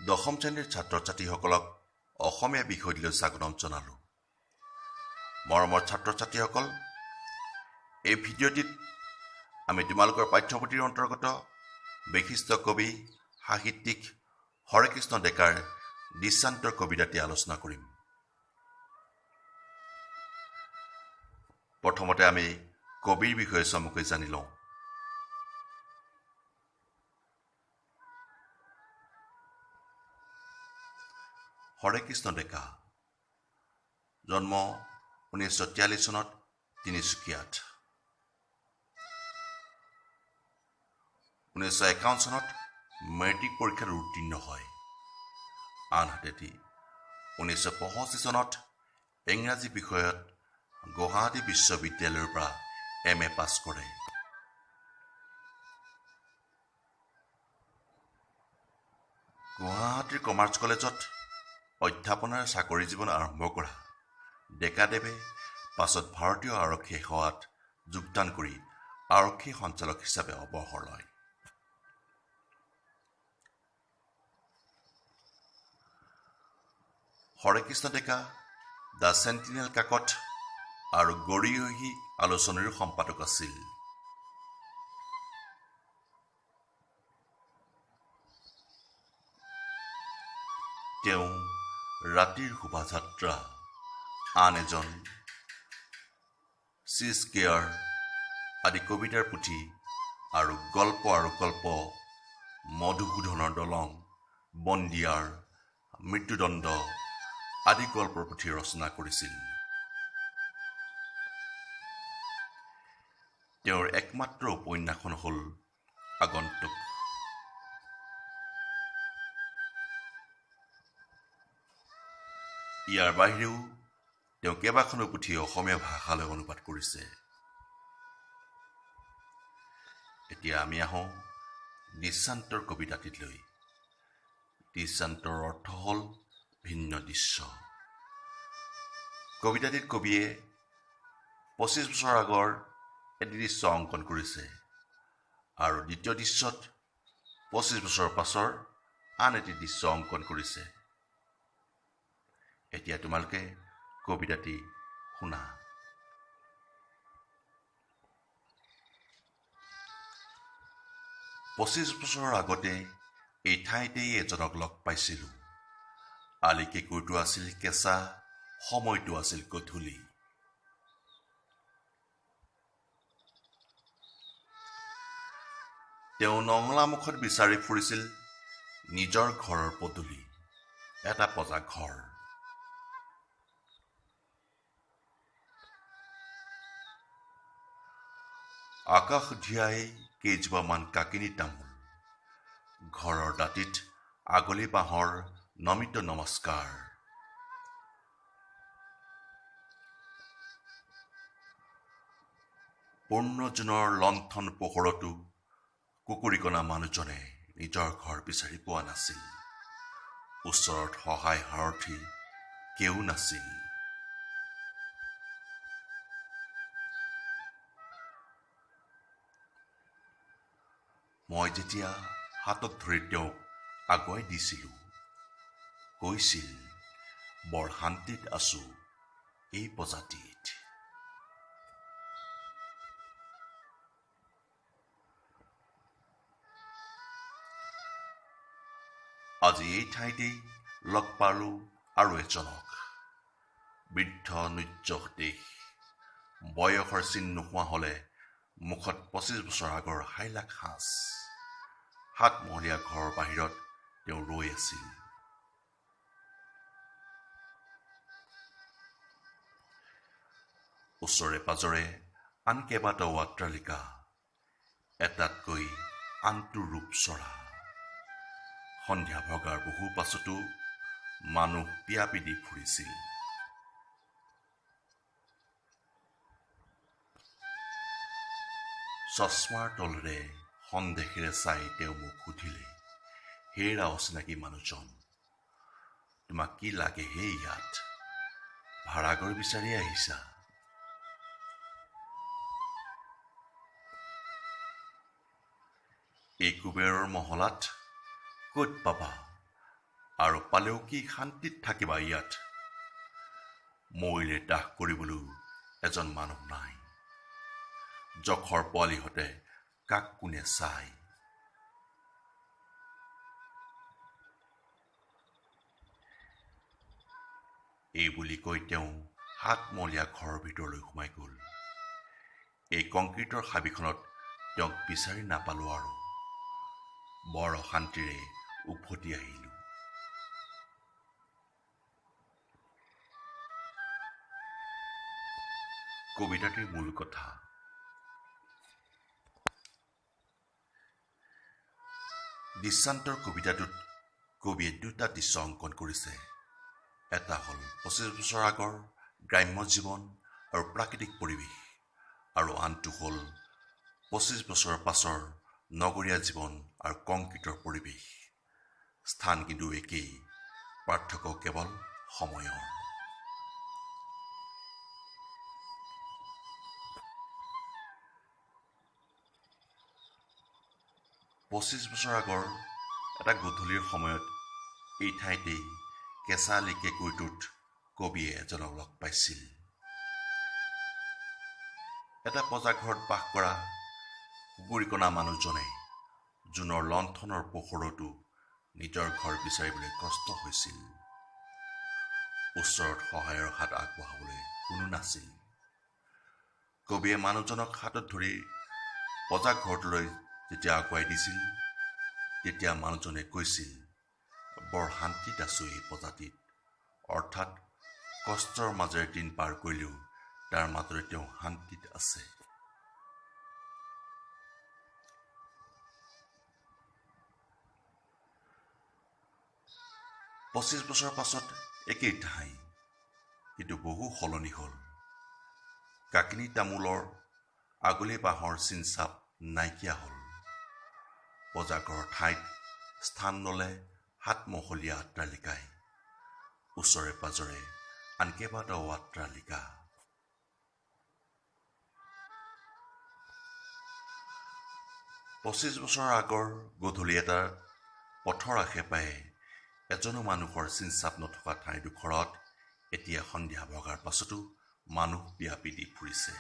দশম শ্ৰেণীৰ ছাত্ৰ ছাত্ৰীসকলক অসমীয়া বিষয়টিলৈ স্বাগতম জনালোঁ। মৰমৰ ছাত্ৰ ছাত্ৰীসকল, এই ভিডিঅ'টিত আমি তোমালোকৰ পাঠ্যপুথিৰ অন্তৰ্গত বিশিষ্ট কবি সাহিত্যিক হৰেকৃষ্ণ ডেকাৰ দৃষ্টান্তৰ কবিতাটি আলোচনা কৰিম। প্ৰথমতে আমি কবিৰ বিষয়ে চমুকৈ জানি লওঁ। হৰেকৃষ্ণ ডেকা জন্ম 1943 চনত তিনিচুকীয়াত। 1951 চনত মেট্ৰিক পৰীক্ষাত উত্তীৰ্ণ হয়। আনহাতে 1965 চনত ইংৰাজী বিষয়ত গুৱাহাটী বিশ্ববিদ্যালয়ৰ পৰা MA পাছ কৰে। গুৱাহাটীৰ কমাৰ্চ কলেজত অধ্যাপনাৰ চাকৰি জীৱন আৰম্ভ কৰা ডেকাদেৱে পাছত ভাৰতীয় আৰক্ষী সেৱাত যোগদান কৰি আৰক্ষী সঞ্চালক হিচাপে অৱসৰ লয়। হৰেকৃষ্ণ ডেকা দ্য চেণ্টিনেল কাকত আৰু গৰিয়সী আলোচনীৰ সম্পাদক আছিল। তেওঁ ৰাতিৰ শোভাযাত্ৰা, আন এজন, চিজকেয়াৰ আদি কবিতাৰ পুথি আৰু গল্প মধুসূদনৰ দলং, বন্দিয়াৰ, মৃত্যুদণ্ড আদি গল্পৰ পুথি ৰচনা কৰিছিল। তেওঁৰ একমাত্ৰ উপন্যাসখন হ'ল আগন্তুক। ইয়াৰ বাহিৰেও তেওঁ কেইবাখনো পুথি অসমীয়া ভাষালৈ অনুবাদ কৰিছে। এতিয়া আমি আহোঁ দৃষ্টান্তৰ কবিতাটিলৈ। দৃষ্টান্তৰ অৰ্থ হ'ল ভিন্ন দৃশ্য। কবিতাটিত কবিয়ে 25 বছৰ আগৰ এটি দৃশ্য অংকন কৰিছে আৰু দ্বিতীয় দৃশ্যত 25 বছৰ পাছৰ আন এটি দৃশ্য অংকন কৰিছে। এতিয়া তোমালোকে কবিতাটি শুনা। পঁচিছ বছৰৰ আগতে এই ঠাইতেই এজনক লগ পাইছিলোঁ। আলিকেকুৰটো আছিল কেঁচা, সময়টো আছিল গধূলি। তেওঁ নঙলা মুখত বিচাৰি ফুৰিছিল নিজৰ ঘৰৰ পদূলি, এটা পজা ঘৰ। আকাশ ধিয়াই কেইজোপামান কাকিনী তামোল, ঘৰৰ দাঁতিত আগলি বাঁহৰ নমিত নমস্কাৰ। পূৰ্ণ জোনৰ লণ্ঠন পোহৰতো কুকুৰিকণা মানুহজনে নিজৰ ঘৰ বিচাৰি পোৱা নাছিল। ওচৰত সহায় সাৰথি কেউ নাছিল। মই যেতিয়া হাতত ধৰি তেওঁক আগুৱাই দিছিলোঁ, কৈছিল, বৰ শান্তিত আছো এই প্ৰজাতিত। আজি এই ঠাইতেই লগ পালোঁ আৰু এজনক, বৃদ্ধ নুজ্জহ দেশ, বয়সৰ চিন নোহোৱা হ'লে মুখত 25 বছৰ আগৰ হাইলাক সাজ। সাতমহলীয়া ঘৰৰ বাহিৰত তেওঁ ৰৈ আছিল। ওচৰে পাজৰে আন কেইবাটাও অট্টালিকা, এটাতকৈ আনটো ৰূপচৰা। সন্ধিয়া ভগাৰ বহু পাছতো মানুহ পিয়াপি দি ফুৰিছিল। চশমাৰ তলেৰে সন্দেহেৰে চাই তেওঁ মোক সুধিলে, হেৰা অচিনাকি মানুহজন, তোমাক কি লাগে হে ইয়াত? ভাড়াঘৰ বিচাৰি আহিছা? এই কুবেৰৰ মহলাত ক'ত পাবা আৰু পালেও কি শান্তিত থাকিবা ইয়াত? মৰিলে দাহ কৰিবলৈও এজন মানুহ নাই। যখৰ পোৱালিহঁতে কাক কোনে চায়? এই বুলি কৈ তেওঁ সাতমহলীয়া ঘৰৰ ভিতৰলৈ সোমাই গ'ল। এই কংক্ৰিটৰ হাবিখনত তেওঁক বিচাৰি নাপালো আৰু বৰ অশান্তিৰে উভতি আহিলো। কবিতাটিৰ মূল কথা। দৃশ্যান্তৰ কবিতাটোত কবিয়ে দুটা দৃশ্য অংকন কৰিছে। এটা হ'ল 25 বছৰ আগৰ গ্ৰাম্য জীৱন আৰু প্ৰাকৃতিক পৰিৱেশ, আৰু আনটো হ'ল 25 বছৰ পাছৰ নগৰীয়া জীৱন আৰু কংক্ৰিটৰ পৰিৱেশ। স্থান কিন্তু একেই, পাৰ্থক্য কেৱল সময়ৰ। পঁচিছ বছৰ আগৰ এটা গধূলিৰ সময়ত এই ঠাইতেই কেঁচা লিকেকুৰিটোত কবিয়ে এজনক লগ পাইছিল। এটা পঁজাঘৰত বাস কৰা কুকুৰিকণা মানুহজনে জোনৰ লণ্ঠনৰ পোহৰতো নিজৰ ঘৰ বিচাৰিবলৈ কষ্ট হৈছিল। ওচৰত সহায়ৰ হাত আগবঢ়াবলৈ কোনো নাছিল। কবিয়ে মানুহজনক হাতত ধৰি পঁজাঘৰটোলৈ যেতিয়া আগুৱাই দিছিল, তেতিয়া মানুহজনে কৈছিল, বৰ শান্তিত আছো এই পঁজাটিত। অৰ্থাৎ কষ্টৰ মাজেৰে দিন পাৰ কৰিলেও তাৰ মাজৰে তেওঁ শান্তিত আছে। পঁচিছ বছৰ পাছত একেই ঠাই, কিন্তু বহু সলনি হ'ল। কাকিনি তামোলৰ আগলি বাঁহৰ চিনচাপ নাইকিয়া হ'ল। পঁজাঘৰৰ ঠাইত স্থান ল'লে সাতমহলীয়া অট্টালিকাই, ওচৰে পাজৰে আন কেইবাটাও অট্টালিকা। পঁচিছ বছৰ আগৰ গধূলি এটা পথৰ আশে পাশে এজনো মানুহৰ চিনচাপ নথকা ঠাইডোখৰত এতিয়া সন্ধিয়া ভগাৰ পাছতো মানুহ বিয়পি দি ফুৰিছে।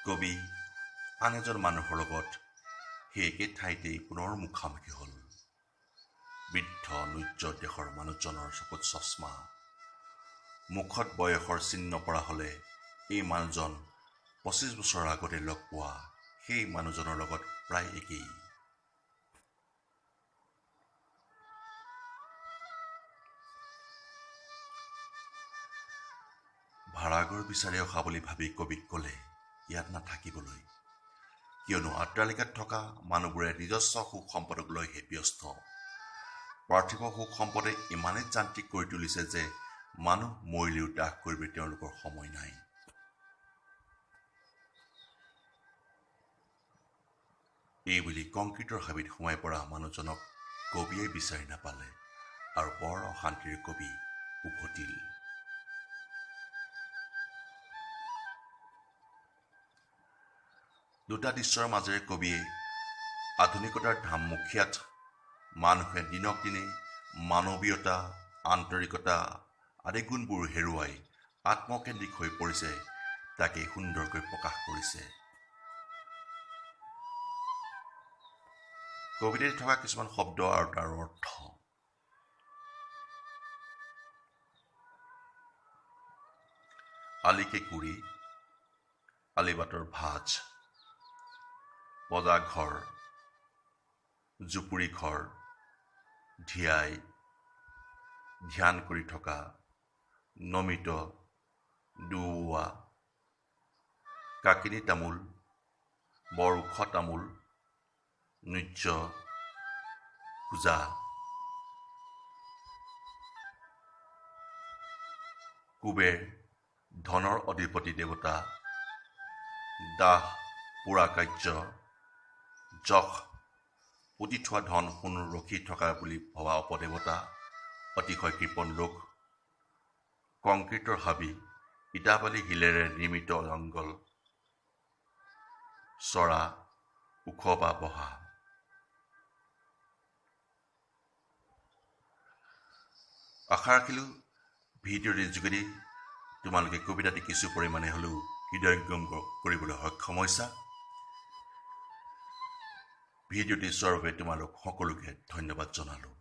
কবি আন এজন মানুহৰ লগত সেই একে ঠাইতেই পুনৰ মুখামুখি হ'ল। বৃদ্ধ নুজ্জ দেশৰ মানুহজনৰ চকুত চশমা, মুখত বয়সৰ চিহ্ন পৰা হ'লে এই মানুহজন 25 বছৰৰ আগতে লগ পোৱা সেই মানুহজনৰ লগত প্ৰায় একেই। ভাড়াঘৰ বিচাৰি অহা বুলি ভাবি কবিক ক'লে ইয়াত নাথাকিবলৈ, কিয়নো অট্টালিকাত থকা মানুহবোৰে নিজস্ব সুখ সম্পদক লৈহে ব্যস্ত। পাৰ্থিৱ সুখ সম্পদে ইমানেই যান্ত্ৰিক কৰি তুলিছে যে মানুহ মৰিলেও দাহ কৰিবলৈ তেওঁলোকৰ সময় নাই। এইবুলি কংক্ৰিটৰ হাবিত সোমাই পৰা মানুহজনক কবিয়ে বিচাৰি নাপালে আৰু বৰ অশান্তিৰে কবি উভতিল। দুটা দৃশ্যৰ মাজেৰে কবিয়ে আধুনিকতাৰ ধামমুখীয়াত মানুহে দিনক দিনে মানৱীয়তা, আন্তৰিকতা আদি গুণবোৰ হেৰুৱাই আত্মকেন্দ্ৰিক হৈ পৰিছে তাকে সুন্দৰকৈ প্ৰকাশ কৰিছে। কবিতাত থকা কিছুমান শব্দ আৰু তাৰ অৰ্থ। আলিকেকুৰি, আলিবাটৰ ভাজ, পঁজাঘৰ, জুপুৰি ঘৰ, ধিয়াই, ধ্যান কৰি থকা, নমিত, দুৱা, কাকিনি তামোল, বৰ ওখ তামোল, নুজ্জ, পূজা। কুবেৰ, ধনৰ অধিপতি দেৱতা। দাহ, পুৰা কাৰ্য। যশ, পুতি থোৱা ধন সোণ ৰখি থকা বুলি ভবা অপদেৱতা, অতিশয় কৃপণ লোক। কংক্ৰিটৰ হাবি, ইটাবালি শিলেৰে নিৰ্মিত জংঘল। চৰা, ওখ বা বহা। আশা ৰাখিলোঁ ভিডিঅ'টিৰ যোগেদি তোমালোকে কবিতাটি কিছু পৰিমাণে হ'লেও হৃদয়ংগম কৰিবলৈ সক্ষম হৈছা। ভিডিঅ'টি চোৱাৰ বাবে তোমালোক সকলোকে ধন্যবাদ জনালোঁ।